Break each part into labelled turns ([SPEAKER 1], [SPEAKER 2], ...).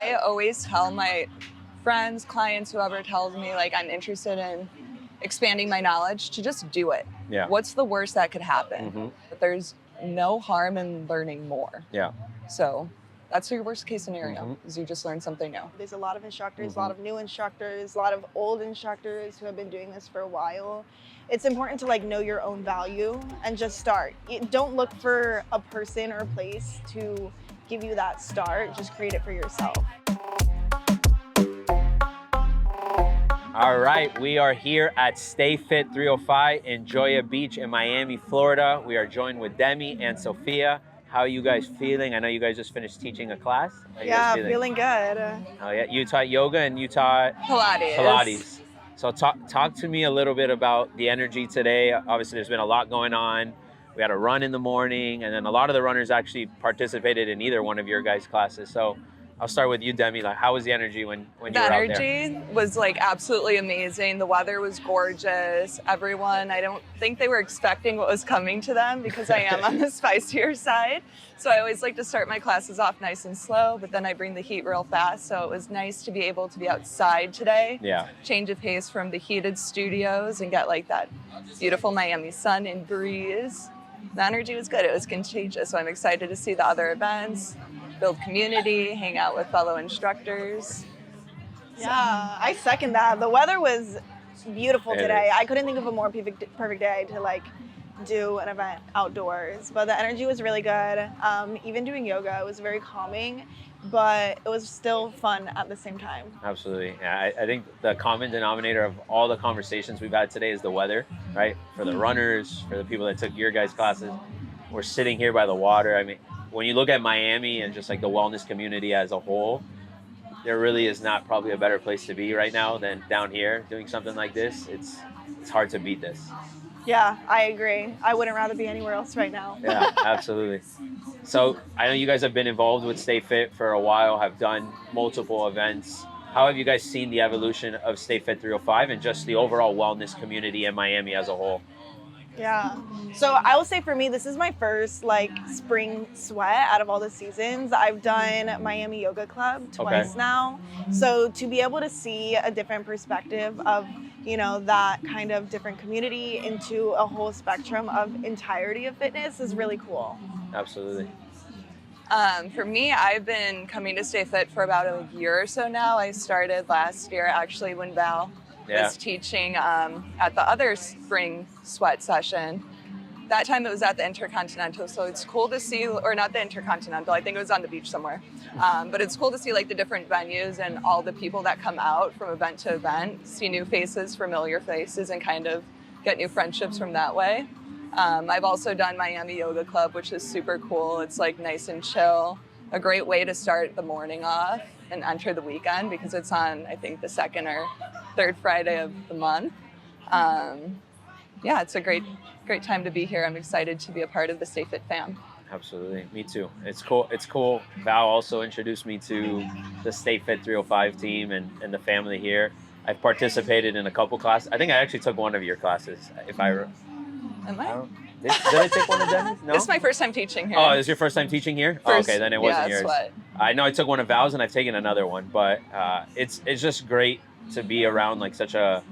[SPEAKER 1] I always tell my friends, clients, whoever tells me like I'm interested in expanding my knowledge to just do it.
[SPEAKER 2] Yeah.
[SPEAKER 1] What's the worst that could happen?
[SPEAKER 2] Mm-hmm.
[SPEAKER 1] But there's no harm in learning more.
[SPEAKER 2] Yeah.
[SPEAKER 1] So that's your worst case scenario,
[SPEAKER 2] Mm-hmm.
[SPEAKER 1] is you just learn something new.
[SPEAKER 3] There's a lot of instructors,
[SPEAKER 2] Mm-hmm.
[SPEAKER 3] a lot of new instructors, a lot of old instructors who have been doing this for a while. It's important to like know your own value and just start. Don't look for a person or a place to give you that start. Just create it for yourself.
[SPEAKER 2] All right, we are here at Stay Fit 305 in JOIA Beach in Miami, Florida. We are joined with Demi and Sofia. How are you guys feeling? I know you guys just finished teaching a class. How you
[SPEAKER 3] Yeah,
[SPEAKER 2] guys
[SPEAKER 3] feeling good.
[SPEAKER 2] Oh yeah, you taught yoga and you taught Pilates. So talk to me a little bit about the energy today. Obviously, there's been a lot going on. We had a run in the morning, and then a lot of the runners actually participated in either one of your guys' classes. So I'll start with you, Demi. Like, how was the energy when you were out there?
[SPEAKER 1] The energy was like absolutely amazing. The weather was gorgeous. Everyone, I don't think they were expecting what was coming to them because I am on the spicier side. So I always like to start my classes off nice and slow, but then I bring the heat real fast. So it was nice to be able to be outside today.
[SPEAKER 2] Yeah.
[SPEAKER 1] Change of pace from the heated studios and get like that beautiful Miami sun and breeze. The energy was good. It was contagious. So I'm excited to see the other events, build community, hang out with fellow instructors.
[SPEAKER 3] Yeah, I second that. The weather was beautiful today. I couldn't think of a more perfect day to like do an event outdoors, but the energy was really good. Even doing yoga, it was very calming, but it was still fun at the same time.
[SPEAKER 2] Absolutely. Yeah, I think the common denominator of all the conversations we've had today is the weather, right? For the runners, for the people that took your guys' classes. We're sitting here by the water. I mean, when you look at Miami and just like the wellness community as a whole, there really is not probably a better place to be right now than down here doing something like this. It's hard to beat this.
[SPEAKER 3] Yeah, I agree. I wouldn't rather be anywhere else right now.
[SPEAKER 2] Yeah, absolutely. So I know you guys have been involved with Stay Fit for a while, have done multiple events. How have you guys seen the evolution of Stay Fit 305 and just the overall wellness community in Miami as a whole?
[SPEAKER 3] Yeah. So I will say for me, this is my first like spring sweat out of all the seasons. I've done Miami Yoga Club twice now. So to be able to see a different perspective of, you know, that kind of different community into a whole spectrum of entirety of fitness is really cool.
[SPEAKER 2] Absolutely.
[SPEAKER 1] For me, I've been coming to Stay Fit for about a year or so now. I started last year actually when Val was teaching at the other spring sweat session. That time it was at the Intercontinental, so it's cool to see, or not the Intercontinental, I think it was on the beach somewhere. But it's cool to see like the different venues and all the people that come out from event to event, see new faces, familiar faces, and kind of get new friendships from that way. I've also done Miami Yoga Club, which is super cool. It's like nice and chill, a great way to start the morning off and enter the weekend because it's on, I think, the second or third Friday of the month. Yeah, it's a great time to be here. I'm excited to be a part of the Stay Fit fam.
[SPEAKER 2] Absolutely, me too. It's cool. Val also introduced me to the Stay Fit 305 team and the family here. I've participated in a couple classes. I think I actually took one of your classes. If I
[SPEAKER 1] Am I?
[SPEAKER 2] Did I take one of them? No?
[SPEAKER 1] This is my first time teaching here.
[SPEAKER 2] Oh, this is your first time teaching here? Okay, then it wasn't yours.
[SPEAKER 1] Sweat.
[SPEAKER 2] I know I took one of Val's and I've taken another one, but it's just great to be around like such a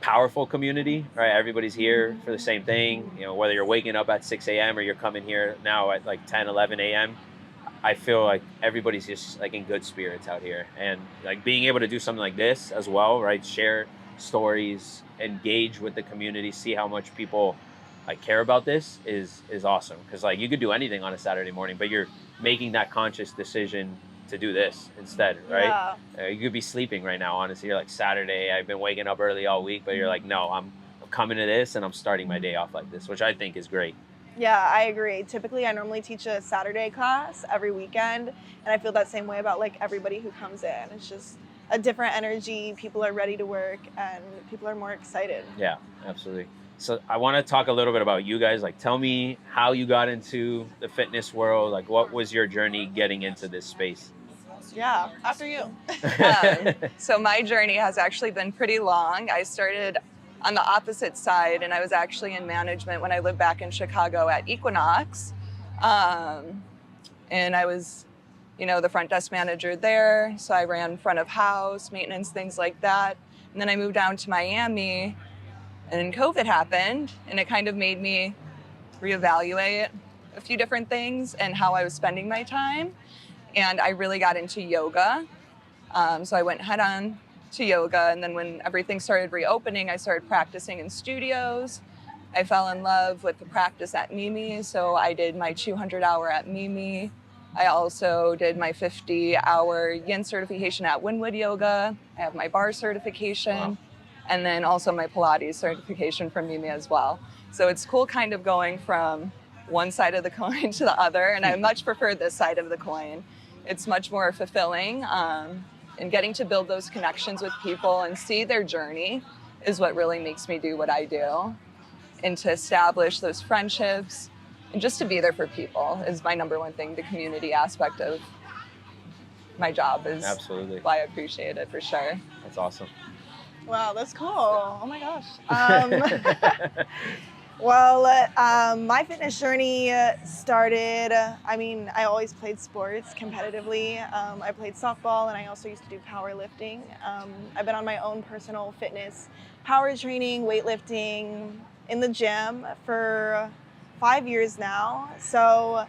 [SPEAKER 2] powerful community, right? Everybody's here for the same thing. You know, whether you're waking up at 6 a.m. or you're coming here now at like 10, 11 a.m., I feel like everybody's just like in good spirits out here. And like being able to do something like this as well, right? Share stories, engage with the community, see how much people like care about this is awesome. Because like you could do anything on a Saturday morning, but you're making that conscious decision to do this instead, right?
[SPEAKER 3] Yeah.
[SPEAKER 2] You could be sleeping right now, honestly. You're like, Saturday, I've been waking up early all week, but you're like, no, I'm coming to this and I'm starting my day off like this, which I think is great.
[SPEAKER 3] Yeah, I agree. Typically, I normally teach a Saturday class every weekend, and I feel that same way about like everybody who comes in. It's just a different energy. People are ready to work, and people are more excited.
[SPEAKER 2] Yeah, absolutely. So I want to talk a little bit about you guys. Like, tell me how you got into the fitness world. Like, what was your journey getting into this space?
[SPEAKER 3] Yeah, after you.
[SPEAKER 1] So my journey has actually been pretty long. I started on the opposite side, and I was actually in management when I lived back in Chicago at Equinox. And I was the front desk manager there. So I ran front of house, maintenance, things like that. And then I moved down to Miami, and then COVID happened, and it kind of made me reevaluate a few different things and how I was spending my time. And I really got into yoga. So I went head on to yoga. And then when everything started reopening, I started practicing in studios. I fell in love with the practice at Mimi. So I did my 200-hour at Mimi. I also did my 50-hour yin certification at Winwood Yoga. I have my bar certification.
[SPEAKER 2] Wow.
[SPEAKER 1] And then also my Pilates certification from Mimi as well. So it's cool kind of going from one side of the coin to the other. And I much prefer this side of the coin. It's much more fulfilling. And getting to build those connections with people and see their journey is what really makes me do what I do. And to establish those friendships and just to be there for people is my number one thing. The community aspect of my job is
[SPEAKER 2] Absolutely
[SPEAKER 1] why I appreciate it for sure.
[SPEAKER 2] That's awesome.
[SPEAKER 3] Wow, that's cool. Oh my gosh. Well, my fitness journey started, I always played sports competitively. I played softball, and I also used to do powerlifting. I've been on my own personal fitness, power training, weightlifting in the gym for 5 years now. So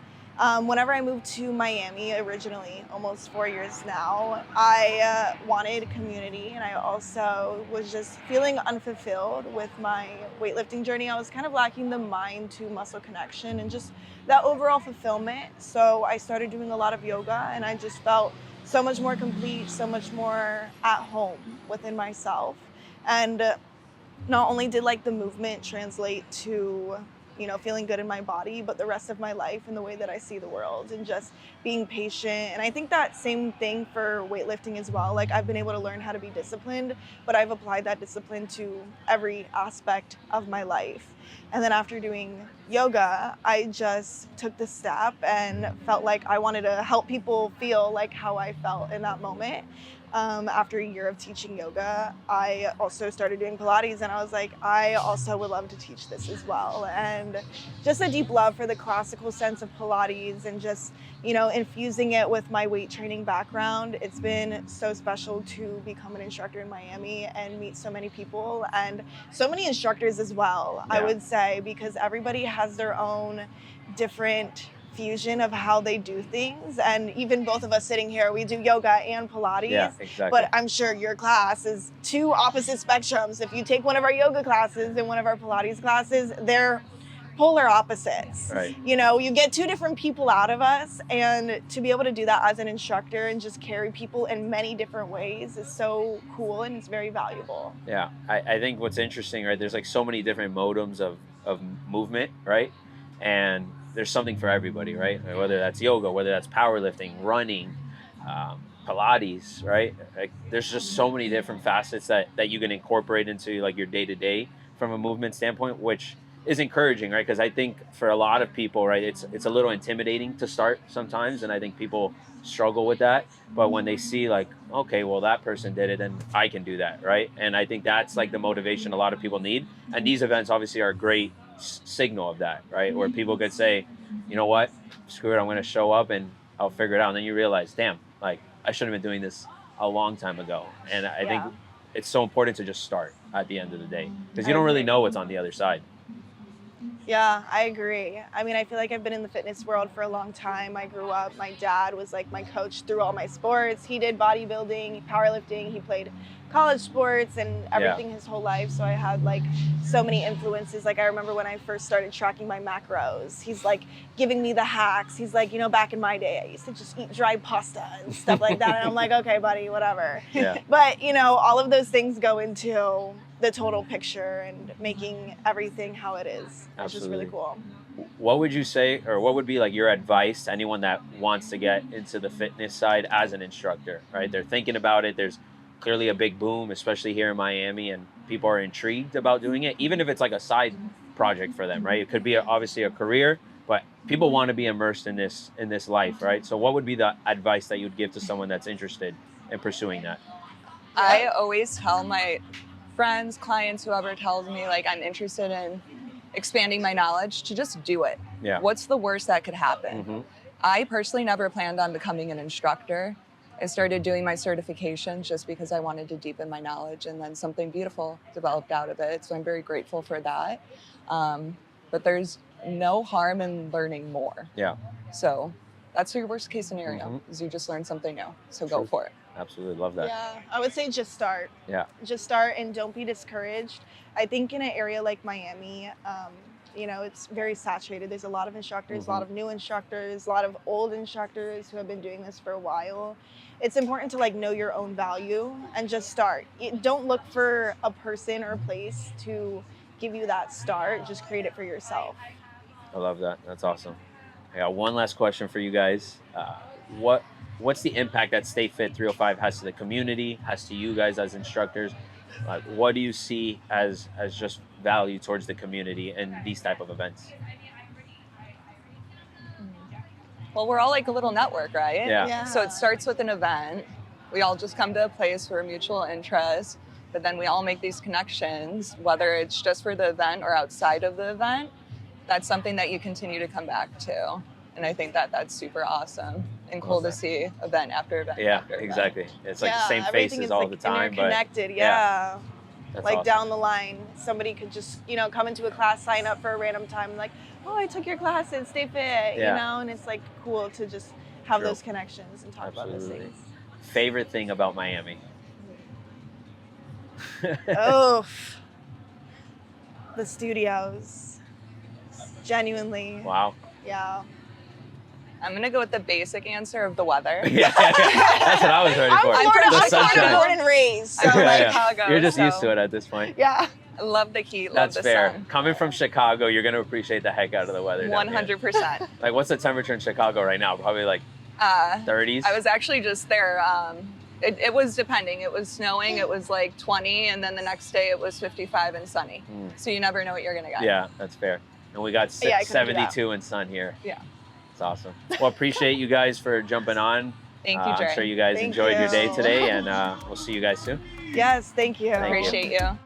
[SPEAKER 3] whenever I moved to Miami originally, almost 4 years now, I wanted community, and I also was just feeling unfulfilled with my weightlifting journey. I was kind of lacking the mind to muscle connection and just that overall fulfillment. So I started doing a lot of yoga, and I just felt so much more complete, so much more at home within myself. And not only did like the movement translate to feeling good in my body, but the rest of my life and the way that I see the world and just being patient. And I think that same thing for weightlifting as well. Like I've been able to learn how to be disciplined, but I've applied that discipline to every aspect of my life. And then after doing yoga, I just took the step and felt like I wanted to help people feel like how I felt in that moment. After a year of teaching yoga, I also started doing Pilates, and I was like, I also would love to teach this as well. And just a deep love for the classical sense of Pilates and just, infusing it with my weight training background. It's been so special to become an instructor in Miami and meet so many people and so many instructors as well, I would say, because everybody has their own different fusion of how they do things. And even both of us sitting here, we do yoga and Pilates.
[SPEAKER 2] Yeah, exactly.
[SPEAKER 3] But I'm sure your class is two opposite spectrums. If you take one of our yoga classes and one of our Pilates classes, they're polar opposites.
[SPEAKER 2] Right.
[SPEAKER 3] You get two different people out of us, and to be able to do that as an instructor and just carry people in many different ways is so cool, and it's very valuable.
[SPEAKER 2] Yeah, I think what's interesting, right, there's like so many different modems of movement, right? And there's something for everybody, right? Whether that's yoga, whether that's powerlifting, running, Pilates, right? Like, there's just so many different facets that you can incorporate into like your day-to-day from a movement standpoint, which is encouraging, right? Because I think for a lot of people, right, it's a little intimidating to start sometimes, and I think people struggle with that. But when they see like, okay, well, that person did it, then I can do that, right? And I think that's like the motivation a lot of people need. And these events obviously are a great signal of that, right? Where people could say, you know what, screw it, I'm going to show up and I'll figure it out. And then you realize, damn, like I should have been doing this a long time ago. And I think it's so important to just start at the end of the day, because you don't really know what's on the other side.
[SPEAKER 3] Yeah, I agree. I feel like I've been in the fitness world for a long time. I grew up, my dad was like my coach through all my sports. He did bodybuilding, powerlifting, he played college sports and everything his whole life. So I had like so many influences. Like I remember when I first started tracking my macros, he's like giving me the hacks. He's like, back in my day, I used to just eat dry pasta and stuff like that. And I'm like, okay, buddy, whatever.
[SPEAKER 2] Yeah.
[SPEAKER 3] But, all of those things go into the total picture and making everything how it is, which is really cool.
[SPEAKER 2] What would you say, or what would be like your advice to anyone that wants to get into the fitness side as an instructor, right? They're thinking about it. There's clearly a big boom, especially here in Miami, and people are intrigued about doing it, even if it's like a side project for them, right? It could be obviously a career, but people want to be immersed in this life, right? So what would be the advice that you'd give to someone that's interested in pursuing that?
[SPEAKER 1] I always tell my friends, clients, whoever tells me like I'm interested in expanding my knowledge, to just do it.
[SPEAKER 2] Yeah.
[SPEAKER 1] What's the worst that could happen?
[SPEAKER 2] Mm-hmm.
[SPEAKER 1] I personally never planned on becoming an instructor. I started doing my certifications just because I wanted to deepen my knowledge, and then something beautiful developed out of it. So I'm very grateful for that. But there's no harm in learning more.
[SPEAKER 2] Yeah.
[SPEAKER 1] So that's your worst case scenario, is you just learn something new. So go for it.
[SPEAKER 2] Absolutely. Love that.
[SPEAKER 3] Yeah, I would say just start.
[SPEAKER 2] Yeah.
[SPEAKER 3] Just start and don't be discouraged. I think in an area like Miami, you know, it's very saturated. There's a lot of instructors, a lot of new instructors, a lot of old instructors who have been doing this for a while. It's important to like know your own value and just start. Don't look for a person or a place to give you that start. Just create it for yourself.
[SPEAKER 2] I love that. That's awesome. I got one last question for you guys. What's the impact that Stay Fit 305 has to the community, has to you guys as instructors? Like, what do you see as just value towards the community and these type of events?
[SPEAKER 1] Well, we're all like a little network, right?
[SPEAKER 2] Yeah.
[SPEAKER 1] So it starts with an event. We all just come to a place for mutual interest, but then we all make these connections, whether it's just for the event or outside of the event. That's something that you continue to come back to. And I think that that's super awesome and cool to see event after event.
[SPEAKER 2] Yeah,
[SPEAKER 1] after event.
[SPEAKER 2] Exactly. It's like the same
[SPEAKER 3] everything
[SPEAKER 2] faces
[SPEAKER 3] is,
[SPEAKER 2] all
[SPEAKER 3] like,
[SPEAKER 2] the time, but
[SPEAKER 3] interconnected. Yeah.
[SPEAKER 2] that's
[SPEAKER 3] like
[SPEAKER 2] awesome.
[SPEAKER 3] down the line, somebody could just, you know, come into a class, sign up for a random time, like, oh, I took your class and Stay Fit, you know, and it's like cool to just have those connections and talk about those things.
[SPEAKER 2] Favorite thing about Miami?
[SPEAKER 3] Oh, the studios. Genuinely.
[SPEAKER 2] Wow.
[SPEAKER 3] Yeah.
[SPEAKER 1] I'm gonna go with the basic answer of the weather.
[SPEAKER 2] Yeah. That's what I was ready for.
[SPEAKER 3] I'm
[SPEAKER 2] sunshine.
[SPEAKER 3] Florida born and raised. So
[SPEAKER 1] I'm
[SPEAKER 3] like,
[SPEAKER 1] Chicago,
[SPEAKER 2] You're just
[SPEAKER 1] so
[SPEAKER 2] used to it at this point.
[SPEAKER 3] yeah.
[SPEAKER 1] I love the heat, love
[SPEAKER 2] That's
[SPEAKER 1] the
[SPEAKER 2] fair.
[SPEAKER 1] sun.
[SPEAKER 2] Coming from Chicago, you're gonna appreciate the heck out of the weather.
[SPEAKER 1] 100%.
[SPEAKER 2] Like, what's the temperature in Chicago right now? Probably like 30s.
[SPEAKER 1] I was actually just there. It was depending. It was snowing. It was like 20, and then the next day it was 55 and sunny. So you never know what you're gonna get.
[SPEAKER 2] Yeah, that's fair. And we got
[SPEAKER 3] Yeah, I couldn't do that.
[SPEAKER 2] 72 and sun here.
[SPEAKER 1] Yeah.
[SPEAKER 2] It's awesome. Well, appreciate you guys for jumping on.
[SPEAKER 1] Thank you, Jay.
[SPEAKER 2] I'm sure you guys
[SPEAKER 3] Thank
[SPEAKER 2] enjoyed your day
[SPEAKER 3] you.
[SPEAKER 2] today, and we'll see you guys soon.
[SPEAKER 3] Yes, thank you.
[SPEAKER 2] Thank you.
[SPEAKER 1] Appreciate you.